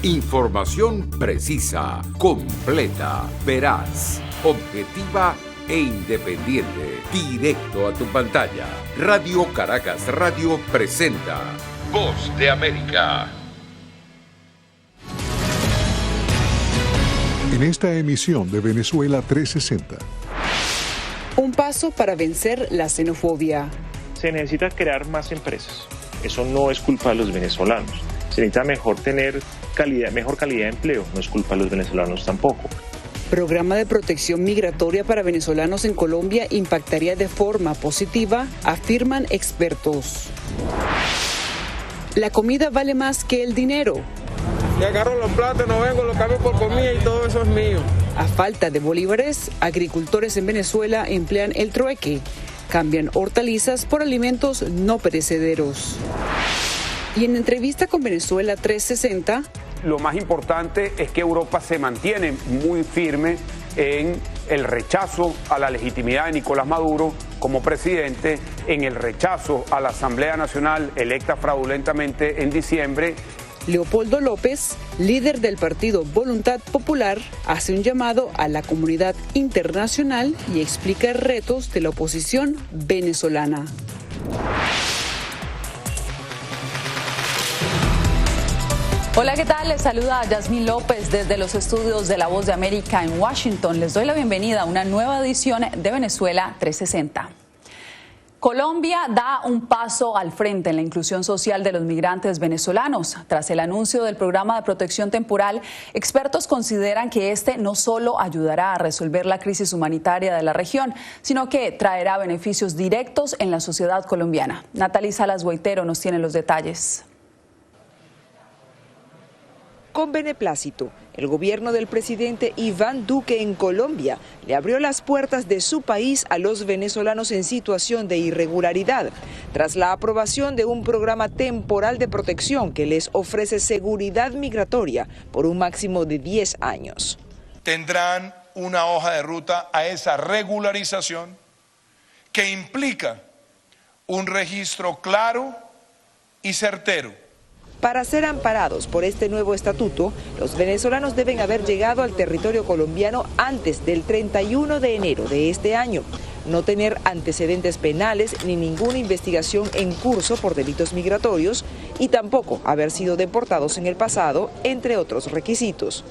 Información precisa, completa, veraz, objetiva e independiente. Directo a tu pantalla. Radio Caracas Radio presenta Voz de América. En esta emisión de Venezuela 360. Un paso para vencer la xenofobia. Se necesita crear más empresas. Eso no es culpa de los venezolanos. Se necesita mejor calidad de empleo. No es culpa de los venezolanos tampoco. Programa de protección migratoria para venezolanos en Colombia impactaría de forma positiva, afirman expertos. La comida vale más que el dinero. Y agarro los plátanos, vengo, los cambio por comida y todo eso es mío. A falta de bolívares, agricultores en Venezuela emplean el trueque. Cambian hortalizas por alimentos no perecederos. Y en entrevista con Venezuela 360... Lo más importante es que Europa se mantiene muy firme en el rechazo a la legitimidad de Nicolás Maduro como presidente, en el rechazo a la Asamblea Nacional electa fraudulentamente en diciembre. Leopoldo López, líder del partido Voluntad Popular, hace un llamado a la comunidad internacional y explica retos de la oposición venezolana. Hola, ¿qué tal? Les saluda Yasmín López desde los estudios de La Voz de América en Washington. Les doy la bienvenida a una nueva edición de Venezuela 360. Colombia da un paso al frente en la inclusión social de los migrantes venezolanos. Tras el anuncio del programa de protección temporal, expertos consideran que este no solo ayudará a resolver la crisis humanitaria de la región, sino que traerá beneficios directos en la sociedad colombiana. Natalie Salas Guaitero nos tiene los detalles. Con beneplácito, el gobierno del presidente Iván Duque en Colombia le abrió las puertas de su país a los venezolanos en situación de irregularidad, tras la aprobación de un programa temporal de protección que les ofrece seguridad migratoria por un máximo de 10 años. Tendrán una hoja de ruta a esa regularización que implica un registro claro y certero. Para ser amparados por este nuevo estatuto, los venezolanos deben haber llegado al territorio colombiano antes del 31 de enero de este año, no tener antecedentes penales ni ninguna investigación en curso por delitos migratorios y tampoco haber sido deportados en el pasado, entre otros requisitos.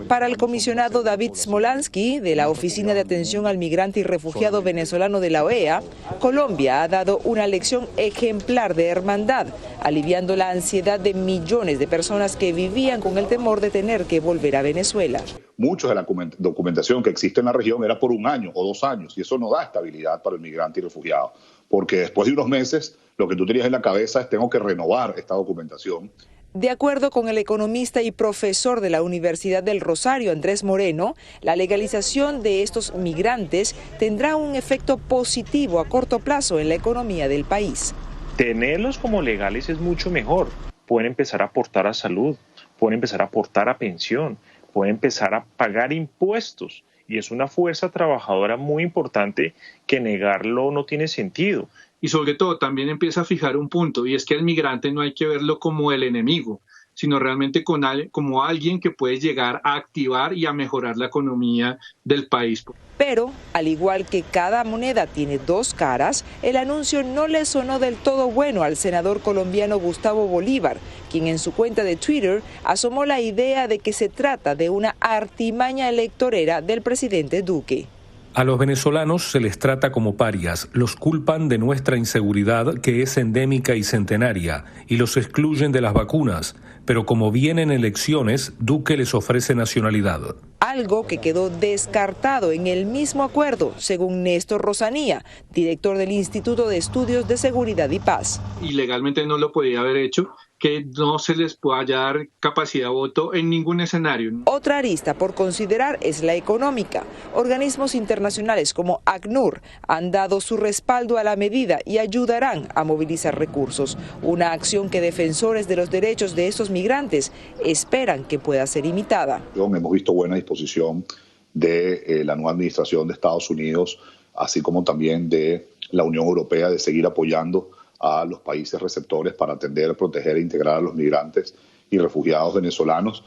Para el comisionado David Smolansky, de la Oficina de Atención al Migrante y Refugiado Venezolano de la OEA, Colombia ha dado una lección ejemplar de hermandad, aliviando la ansiedad de millones de personas que vivían con el temor de tener que volver a Venezuela. Mucha de la documentación que existe en la región era por 1 año o 2 años, y eso no da estabilidad para el migrante y refugiado, porque después de unos meses lo que tú tenías en la cabeza es tengo que renovar esta documentación. De acuerdo con el economista y profesor de la Universidad del Rosario, Andrés Moreno, la legalización de estos migrantes tendrá un efecto positivo a corto plazo en la economía del país. Tenerlos como legales es mucho mejor. Pueden empezar a aportar a salud, pueden empezar a aportar a pensión, pueden empezar a pagar impuestos. Y es una fuerza trabajadora muy importante que negarlo no tiene sentido. Y sobre todo también empieza a fijar un punto, y es que al migrante no hay que verlo como el enemigo, sino realmente como alguien que puede llegar a activar y a mejorar la economía del país. Pero, al igual que cada moneda tiene 2 caras, el anuncio no le sonó del todo bueno al senador colombiano Gustavo Bolívar, quien en su cuenta de Twitter asomó la idea de que se trata de una artimaña electorera del presidente Duque. A los venezolanos se les trata como parias, los culpan de nuestra inseguridad que es endémica y centenaria y los excluyen de las vacunas, pero como vienen elecciones, Duque les ofrece nacionalidad. Algo que quedó descartado en el mismo acuerdo, según Néstor Rosanía, director del Instituto de Estudios de Seguridad y Paz. Ilegalmente no lo podía haber hecho, que no se les pueda dar capacidad de voto en ningún escenario. Otra arista por considerar es la económica. Organismos internacionales como ACNUR han dado su respaldo a la medida y ayudarán a movilizar recursos, una acción que defensores de los derechos de estos migrantes esperan que pueda ser imitada. Hemos visto buena disposición de la nueva administración de Estados Unidos, así como también de la Unión Europea, de seguir apoyando a los países receptores para atender, proteger e integrar a los migrantes y refugiados venezolanos.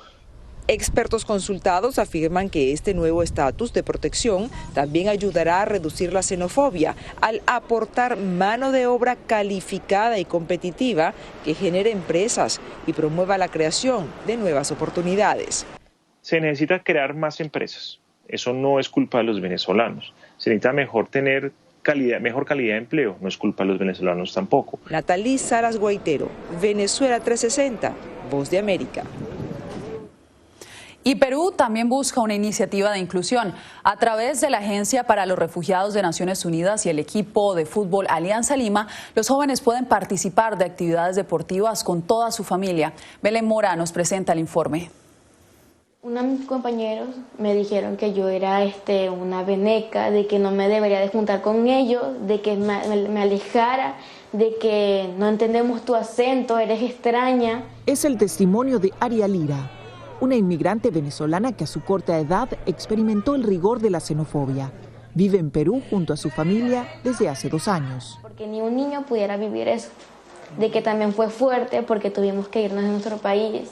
Expertos consultados afirman que este nuevo estatus de protección también ayudará a reducir la xenofobia al aportar mano de obra calificada y competitiva que genere empresas y promueva la creación de nuevas oportunidades. Se necesita crear más empresas. Eso no es culpa de los venezolanos. Se necesita mejor calidad de empleo. No es culpa de los venezolanos tampoco. Natalí Saras Guaitero, Venezuela 360, Voz de América. Y Perú también busca una iniciativa de inclusión. A través de la Agencia para los Refugiados de Naciones Unidas y el equipo de fútbol Alianza Lima, los jóvenes pueden participar de actividades deportivas con toda su familia. Belén Mora nos presenta el informe. Uno de mis compañeros me dijeron que yo era una veneca, de que no me debería de juntar con ellos, de que me alejara, de que no entendemos tu acento, eres extraña. Es el testimonio de Aria Lira, una inmigrante venezolana que a su corta edad experimentó el rigor de la xenofobia. Vive en Perú junto a su familia desde hace 2 años. Porque ni un niño pudiera vivir eso, de que también fue fuerte porque tuvimos que irnos de nuestro país,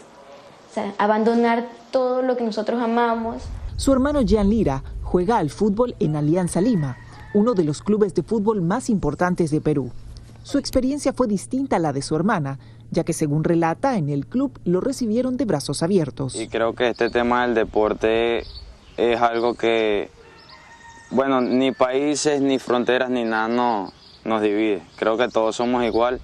o sea, abandonar todo lo que nosotros amamos. Su hermano Jean Lira juega al fútbol en Alianza Lima, uno de los clubes de fútbol más importantes de Perú. Su experiencia fue distinta a la de su hermana, ya que según relata, en el club lo recibieron de brazos abiertos. Y creo que este tema del deporte es algo que, bueno, ni países, ni fronteras, ni nada nos divide. Creo que todos somos igual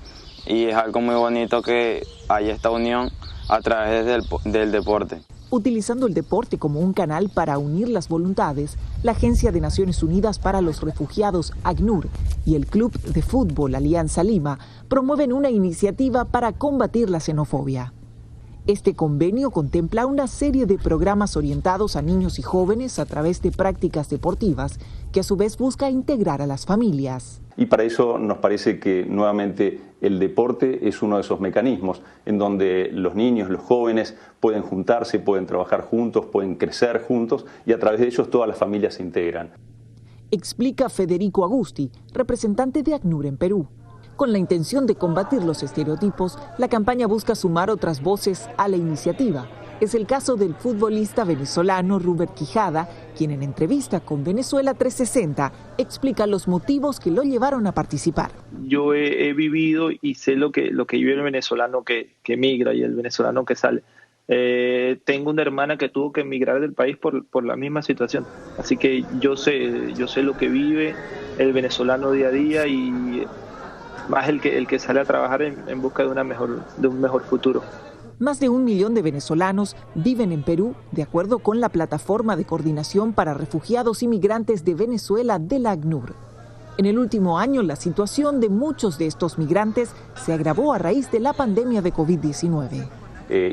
y es algo muy bonito que haya esta unión a través del deporte. Utilizando el deporte como un canal para unir las voluntades, la Agencia de Naciones Unidas para los Refugiados, ACNUR, y el Club de Fútbol Alianza Lima promueven una iniciativa para combatir la xenofobia. Este convenio contempla una serie de programas orientados a niños y jóvenes a través de prácticas deportivas, que a su vez busca integrar a las familias. Y para eso nos parece que nuevamente el deporte es uno de esos mecanismos en donde los niños, los jóvenes pueden juntarse, pueden trabajar juntos, pueden crecer juntos y a través de ellos todas las familias se integran. Explica Federico Agusti, representante de ACNUR en Perú. Con la intención de combatir los estereotipos, la campaña busca sumar otras voces a la iniciativa. Es el caso del futbolista venezolano Robert Quijada, quien en entrevista con Venezuela 360 explica los motivos que lo llevaron a participar. Yo he vivido y sé lo que vive el venezolano que emigra y el venezolano que sale. Tengo una hermana que tuvo que emigrar del país por la misma situación. Así que yo sé lo que vive el venezolano día a día y más el que sale a trabajar en busca de un mejor futuro. Más de 1 millón de venezolanos viven en Perú, de acuerdo con la Plataforma de Coordinación para Refugiados y Migrantes de Venezuela de la ACNUR. En el último año, la situación de muchos de estos migrantes se agravó a raíz de la pandemia de COVID-19.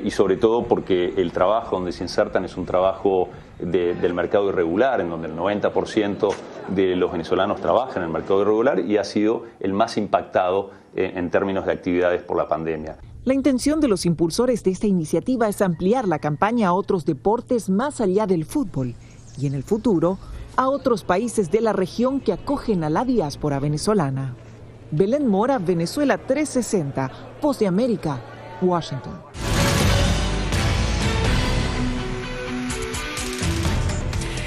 Y sobre todo porque el trabajo donde se insertan es un trabajo del mercado irregular, en donde el 90% de los venezolanos trabajan en el mercado irregular y ha sido el más impactado en términos de actividades por la pandemia. La intención de los impulsores de esta iniciativa es ampliar la campaña a otros deportes más allá del fútbol y en el futuro a otros países de la región que acogen a la diáspora venezolana. Belén Mora, Venezuela 360, Voz de América, Washington.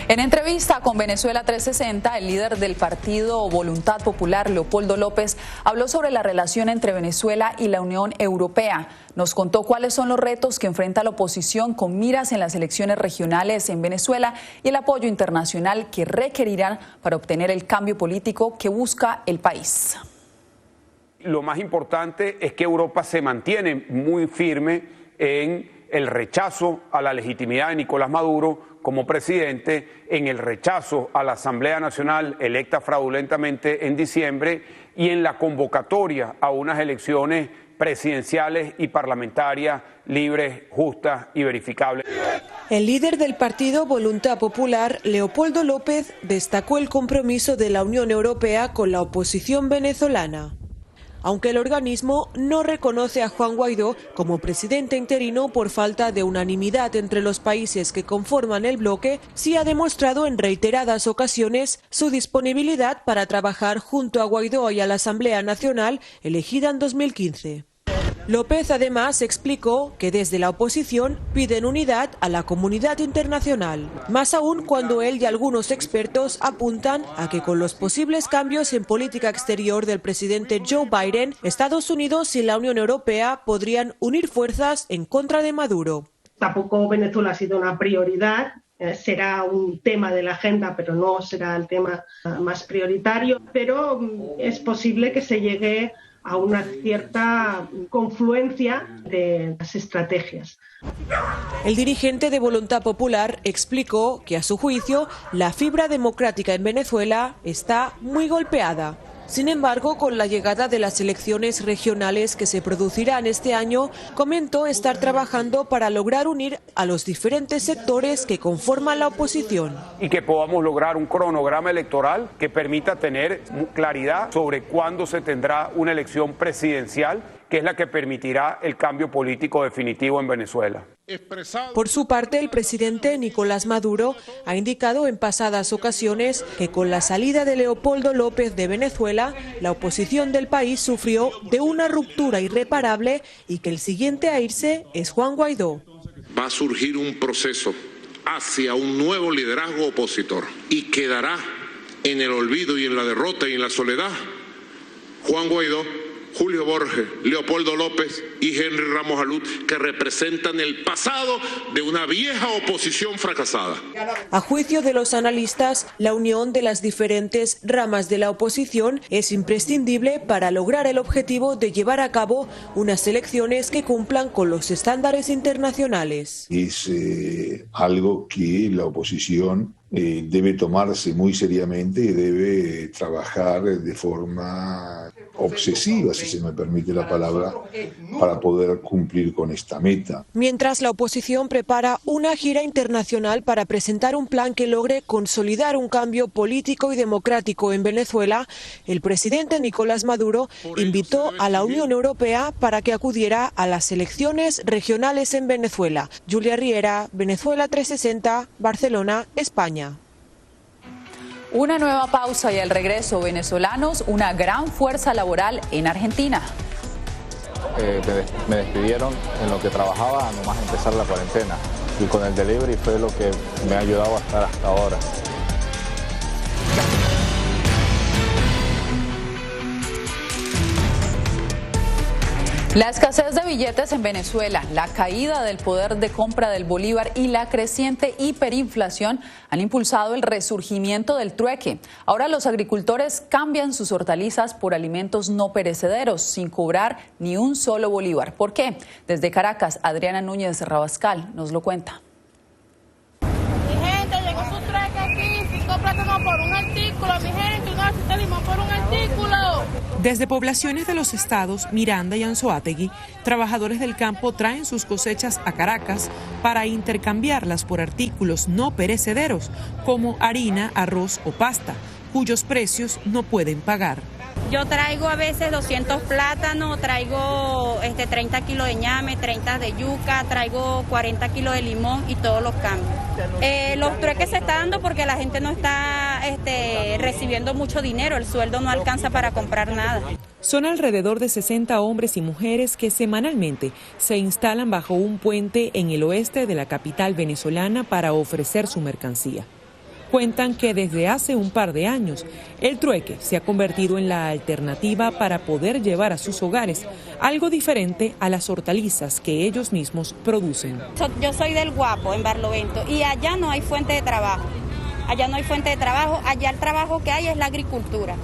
En entrevista con Venezuela 360, el líder del partido Voluntad Popular, Leopoldo López, habló sobre la relación entre Venezuela y la Unión Europea. Nos contó cuáles son los retos que enfrenta la oposición con miras en las elecciones regionales en Venezuela y el apoyo internacional que requerirán para obtener el cambio político que busca el país. Lo más importante es que Europa se mantiene muy firme en el rechazo a la legitimidad de Nicolás Maduro como presidente, en el rechazo a la Asamblea Nacional electa fraudulentamente en diciembre y en la convocatoria a unas elecciones presidenciales y parlamentarias libres, justas y verificables. El líder del partido Voluntad Popular, Leopoldo López, destacó el compromiso de la Unión Europea con la oposición venezolana. Aunque el organismo no reconoce a Juan Guaidó como presidente interino por falta de unanimidad entre los países que conforman el bloque, sí ha demostrado en reiteradas ocasiones su disponibilidad para trabajar junto a Guaidó y a la Asamblea Nacional elegida en 2015. López además explicó que desde la oposición piden unidad a la comunidad internacional, más aún cuando él y algunos expertos apuntan a que con los posibles cambios en política exterior del presidente Joe Biden, Estados Unidos y la Unión Europea podrían unir fuerzas en contra de Maduro. Tampoco Venezuela ha sido una prioridad. Será un tema de la agenda, pero no será el tema más prioritario. Pero es posible que se llegue a una cierta confluencia de las estrategias. El dirigente de Voluntad Popular explicó que a su juicio la fibra democrática en Venezuela está muy golpeada. Sin embargo, con la llegada de las elecciones regionales que se producirán este año, comentó estar trabajando para lograr unir a los diferentes sectores que conforman la oposición. Y que podamos lograr un cronograma electoral que permita tener claridad sobre cuándo se tendrá una elección presidencial, que es la que permitirá el cambio político definitivo en Venezuela. Por su parte, el presidente Nicolás Maduro ha indicado en pasadas ocasiones que con la salida de Leopoldo López de Venezuela, la oposición del país sufrió de una ruptura irreparable y que el siguiente a irse es Juan Guaidó. Va a surgir un proceso hacia un nuevo liderazgo opositor y quedará en el olvido y en la derrota y en la soledad Juan Guaidó, Julio Borges, Leopoldo López y Henry Ramos Alud, que representan el pasado de una vieja oposición fracasada. A juicio de los analistas, la unión de las diferentes ramas de la oposición es imprescindible para lograr el objetivo de llevar a cabo unas elecciones que cumplan con los estándares internacionales. Es algo que la oposición debe tomarse muy seriamente y debe trabajar de forma obsesiva, si se me permite la palabra, para poder cumplir con esta meta. Mientras la oposición prepara una gira internacional para presentar un plan que logre consolidar un cambio político y democrático en Venezuela, el presidente Nicolás Maduro invitó a la Unión Europea para que acudiera a las elecciones regionales en Venezuela. Julia Riera, Venezuela 360, Barcelona, España. Una nueva pausa y al regreso, venezolanos, una gran fuerza laboral en Argentina. Me despidieron en lo que trabajaba nomás empezar la cuarentena y con el delivery fue lo que me ha ayudado a estar hasta ahora. La escasez de billetes en Venezuela, la caída del poder de compra del bolívar y la creciente hiperinflación han impulsado el resurgimiento del trueque. Ahora los agricultores cambian sus hortalizas por alimentos no perecederos sin cobrar ni un solo bolívar. ¿Por qué? Desde Caracas, Adriana Núñez Rabascal nos lo cuenta. Mi gente, llegó su trueque aquí, 5 plátanos por un artículo, mi gente, un aceite de limón por un artículo. Desde poblaciones de los estados Miranda y Anzoátegui, trabajadores del campo traen sus cosechas a Caracas para intercambiarlas por artículos no perecederos como harina, arroz o pasta, cuyos precios no pueden pagar. Yo traigo a veces 200 plátanos, traigo 30 kilos de ñame, 30 de yuca, traigo 40 kilos de limón y todos los cambios. Los trueques se están dando porque la gente no está recibiendo mucho dinero, el sueldo no alcanza para comprar nada. Son alrededor de 60 hombres y mujeres que semanalmente se instalan bajo un puente en el oeste de la capital venezolana para ofrecer su mercancía. Cuentan que desde hace un par de años el trueque se ha convertido en la alternativa para poder llevar a sus hogares algo diferente a las hortalizas que ellos mismos producen. Yo soy del Guapo, en Barlovento, y allá no hay fuente de trabajo. Allá no hay fuente de trabajo, allá el trabajo que hay es la agricultura.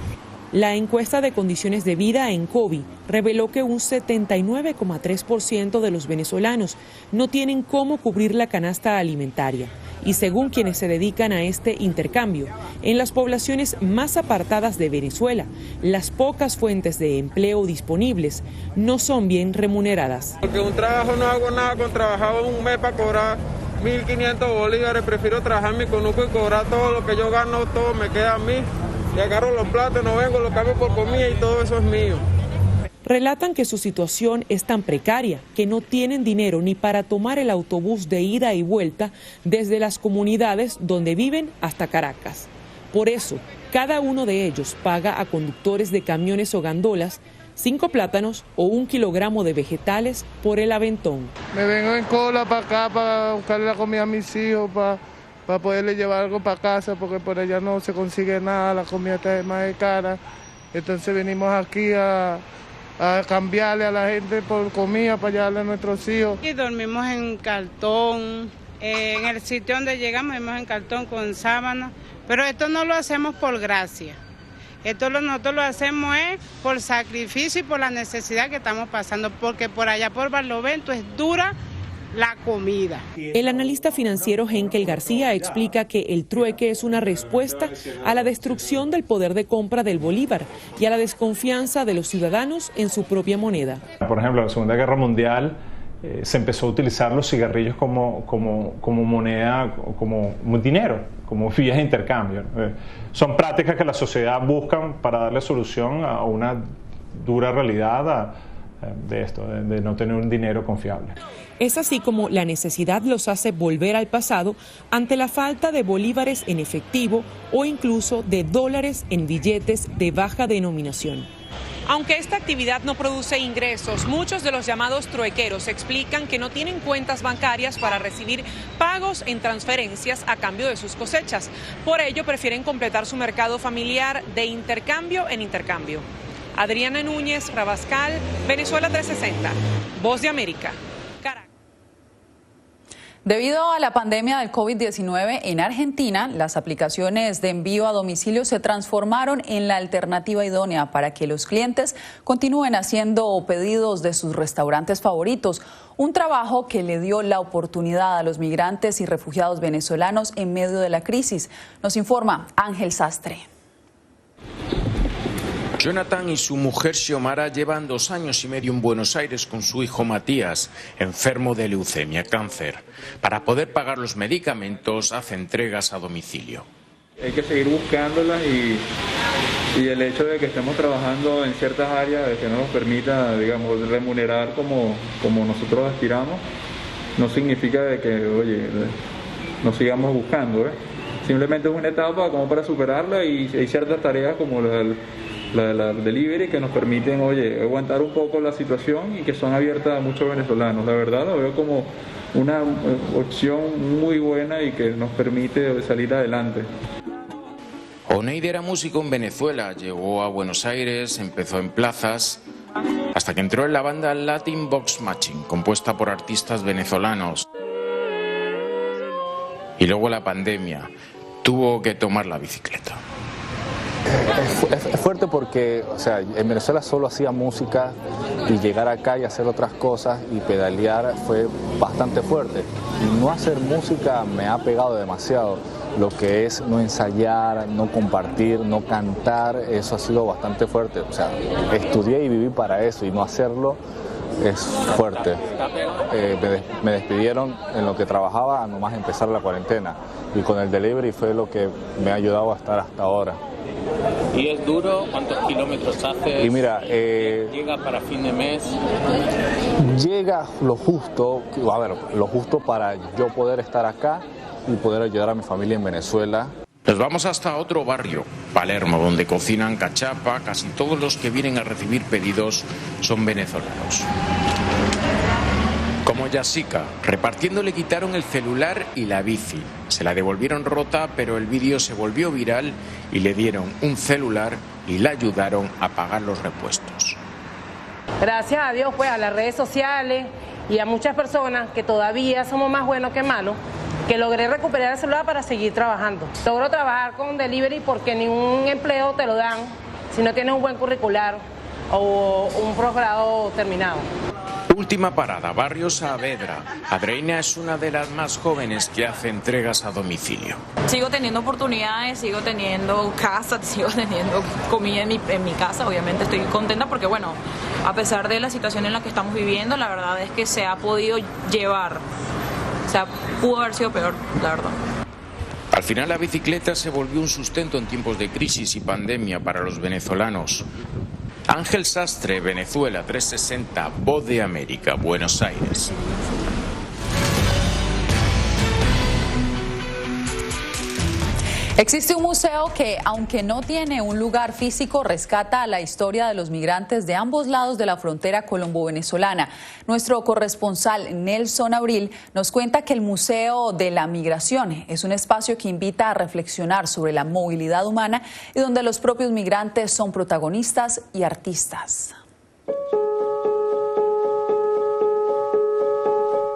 La encuesta de condiciones de vida en COVID reveló que un 79,3% de los venezolanos no tienen cómo cubrir la canasta alimentaria. Y según quienes se dedican a este intercambio, en las poblaciones más apartadas de Venezuela, las pocas fuentes de empleo disponibles no son bien remuneradas. Porque un trabajo no hago nada, con trabajaba un mes para cobrar 1.500 bolívares, prefiero trabajar en mi conuco y cobrar todo lo que yo gano, todo me queda a mí. Y agarro los platos, no vengo, los cambio por comida y todo eso es mío. Relatan que su situación es tan precaria que no tienen dinero ni para tomar el autobús de ida y vuelta desde las comunidades donde viven hasta Caracas. Por eso, cada uno de ellos paga a conductores de camiones o gandolas 5 plátanos o 1 kilogramo de vegetales por el aventón. Me vengo en cola para acá para buscarle la comida a mis hijos, para poderle llevar algo para casa, porque por allá no se consigue nada, la comida está más cara. Entonces venimos aquí a cambiarle a la gente por comida para llevarle a nuestros hijos. Y dormimos en cartón, en el sitio donde llegamos dormimos en cartón con sábana, pero esto no lo hacemos por gracia. Nosotros lo hacemos por sacrificio y por la necesidad que estamos pasando, porque por allá por Barlovento es dura la comida. El analista financiero Henkel García explica que el trueque es una respuesta a la destrucción del poder de compra del bolívar y a la desconfianza de los ciudadanos en su propia moneda. Por ejemplo, en la Segunda Guerra Mundial se empezó a utilizar los cigarrillos como moneda, como dinero, como vías de intercambio. Son prácticas que la sociedad busca para darle solución a una dura realidad de esto, de no tener un dinero confiable. Es así como la necesidad los hace volver al pasado ante la falta de bolívares en efectivo o incluso de dólares en billetes de baja denominación. Aunque esta actividad no produce ingresos, muchos de los llamados truequeros explican que no tienen cuentas bancarias para recibir pagos en transferencias a cambio de sus cosechas. Por ello, prefieren completar su mercado familiar de intercambio en intercambio. Adriana Núñez, Rabascal, Venezuela 360, Voz de América. Debido a la pandemia del COVID-19 en Argentina, las aplicaciones de envío a domicilio se transformaron en la alternativa idónea para que los clientes continúen haciendo pedidos de sus restaurantes favoritos. Un trabajo que le dio la oportunidad a los migrantes y refugiados venezolanos en medio de la crisis. Nos informa Ángel Sastre. Jonathan y su mujer Xiomara llevan 2 años y medio en Buenos Aires con su hijo Matías, enfermo de leucemia, cáncer. Para poder pagar los medicamentos, hace entregas a domicilio. Hay que seguir buscándolas y el hecho de que estemos trabajando en ciertas áreas que no nos permita, digamos, remunerar como nosotros aspiramos, no significa de que, oye, no sigamos buscando, Simplemente es una etapa como para superarla y hay ciertas tareas como la delivery que nos permiten, aguantar un poco la situación y que son abiertas a muchos venezolanos. La verdad lo veo como una opción muy buena y que nos permite salir adelante. Oneide era músico en Venezuela, llegó a Buenos Aires, empezó en plazas, hasta que entró en la banda Latin Box Matching, compuesta por artistas venezolanos. Y luego la pandemia, tuvo que tomar la bicicleta. Es fuerte porque, en Venezuela solo hacía música y llegar acá y hacer otras cosas y pedalear fue bastante fuerte. Y no hacer música me ha pegado demasiado. Lo que es no ensayar, no compartir, no cantar, eso ha sido bastante fuerte. Estudié y viví para eso y no hacerlo es fuerte. Me despidieron en lo que trabajaba nomás empezar la cuarentena y con el delivery fue lo que me ha ayudado a estar hasta ahora. ¿Y es duro? ¿Cuántos kilómetros haces? Y mira, ¿llega para fin de mes? Llega lo justo para yo poder estar acá y poder ayudar a mi familia en Venezuela. Nos vamos hasta otro barrio, Palermo, donde cocinan cachapa. Casi todos los que vienen a recibir pedidos son venezolanos. Como Jessica, repartiendo le quitaron el celular y la bici. Se la devolvieron rota, pero el vídeo se volvió viral y le dieron un celular y la ayudaron a pagar los repuestos. Gracias a Dios, a las redes sociales y a muchas personas que todavía somos más buenos que malos, que logré recuperar el celular para seguir trabajando. Logro trabajar con delivery porque ningún empleo te lo dan si no tienes un buen curricular o un posgrado terminado. Última parada, Barrio Saavedra. Adreina es una de las más jóvenes que hace entregas a domicilio. Sigo teniendo oportunidades, sigo teniendo casa, sigo teniendo comida en mi casa. Obviamente estoy contenta porque, a pesar de la situación en la que estamos viviendo, la verdad es que se ha podido llevar. Pudo haber sido peor, la verdad. Al final la bicicleta se volvió un sustento en tiempos de crisis y pandemia para los venezolanos. Ángel Sastre, Venezuela 360, Voz de América, Buenos Aires. Existe un museo que, aunque no tiene un lugar físico, rescata la historia de los migrantes de ambos lados de la frontera colombo-venezolana. Nuestro corresponsal Nelson Abril nos cuenta que el Museo de la Migración es un espacio que invita a reflexionar sobre la movilidad humana y donde los propios migrantes son protagonistas y artistas.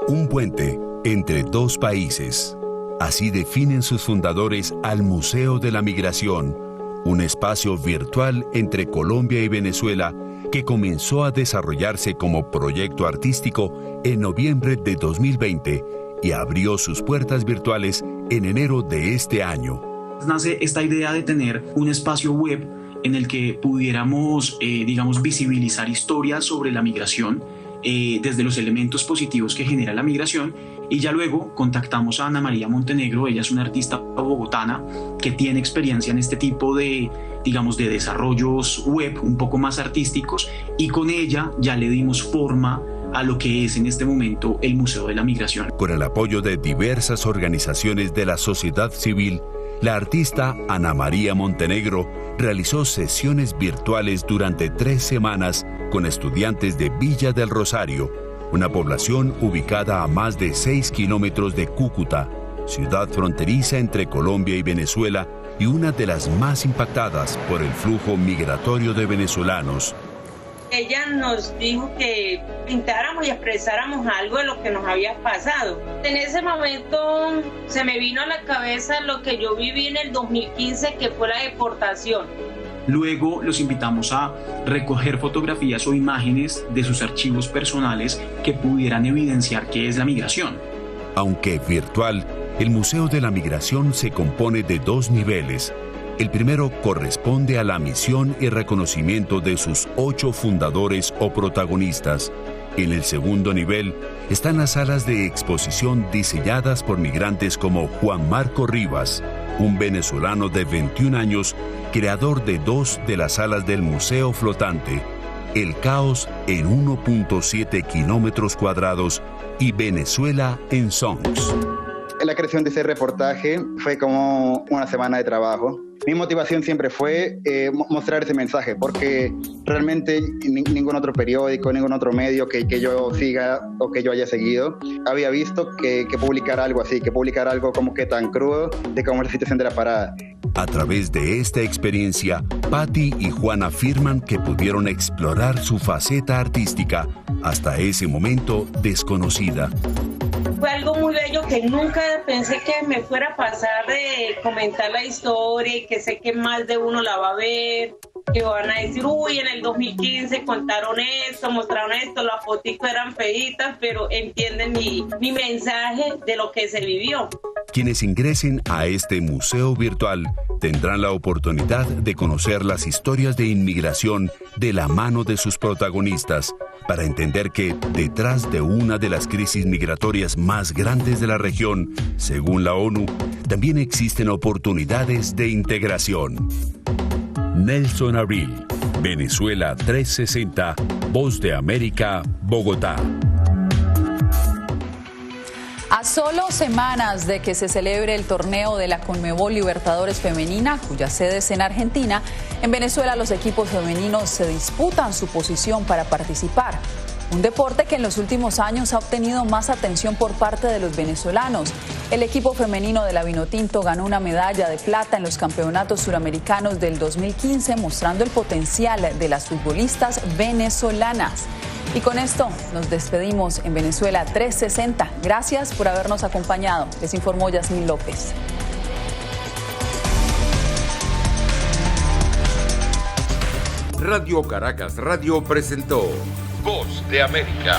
Un puente entre dos países. Así definen sus fundadores al Museo de la Migración, un espacio virtual entre Colombia y Venezuela que comenzó a desarrollarse como proyecto artístico en noviembre de 2020 y abrió sus puertas virtuales en enero de este año. Nace esta idea de tener un espacio web en el que pudiéramos, visibilizar historias sobre la migración, desde los elementos positivos que genera la migración, y ya luego contactamos a Ana María Montenegro. Ella es una artista bogotana que tiene experiencia en este tipo de desarrollos web un poco más artísticos, y con ella ya le dimos forma a lo que es en este momento el Museo de la Migración. Con el apoyo de diversas organizaciones de la sociedad civil, la artista Ana María Montenegro realizó sesiones virtuales durante 3 semanas con estudiantes de Villa del Rosario, una población ubicada a más de 6 kilómetros de Cúcuta, ciudad fronteriza entre Colombia y Venezuela y una de las más impactadas por el flujo migratorio de venezolanos. Ella nos dijo que pintáramos y expresáramos algo de lo que nos había pasado. En ese momento se me vino a la cabeza lo que yo viví en el 2015, que fue la deportación. Luego los invitamos a recoger fotografías o imágenes de sus archivos personales que pudieran evidenciar qué es la migración. Aunque virtual, el Museo de la Migración se compone de 2 niveles. El primero corresponde a la misión y reconocimiento de sus 8 fundadores o protagonistas. En el segundo nivel están las salas de exposición diseñadas por migrantes como Juan Marco Rivas, un venezolano de 21 años, creador de 2 de las salas del Museo Flotante, El Caos en 1.7 kilómetros cuadrados y Venezuela en Songs. La creación de ese reportaje fue como una semana de trabajo. Mi motivación siempre fue mostrar ese mensaje, porque realmente ningún otro periódico, ningún otro medio que yo siga o que yo haya seguido había visto que publicar algo así, que publicar algo como que tan crudo de cómo es la situación de la parada. A través de esta experiencia, Patti y Juan afirman que pudieron explorar su faceta artística, hasta ese momento desconocida. Fue algo muy bello que nunca pensé que me fuera a pasar, de comentar la historia, y que sé que más de uno la va a ver, que van a decir, uy, en el 2015 contaron esto, mostraron esto, las fotitos eran feitas, pero entienden mi mensaje de lo que se vivió. Quienes ingresen a este museo virtual tendrán la oportunidad de conocer las historias de inmigración de la mano de sus protagonistas, para entender que detrás de una de las crisis migratorias más grandes de la región, según la ONU, también existen oportunidades de integración. Nelson Abril, Venezuela 360, Voz de América, Bogotá. A solo semanas de que se celebre el torneo de la Conmebol Libertadores Femenina, cuya sede es en Argentina, en Venezuela los equipos femeninos se disputan su posición para participar. Un deporte que en los últimos años ha obtenido más atención por parte de los venezolanos. El equipo femenino de la Vinotinto ganó una medalla de plata en los campeonatos suramericanos del 2015, mostrando el potencial de las futbolistas venezolanas. Y con esto nos despedimos en Venezuela 360. Gracias por habernos acompañado. Les informó Yasmín López. Radio Caracas Radio presentó Voz de América.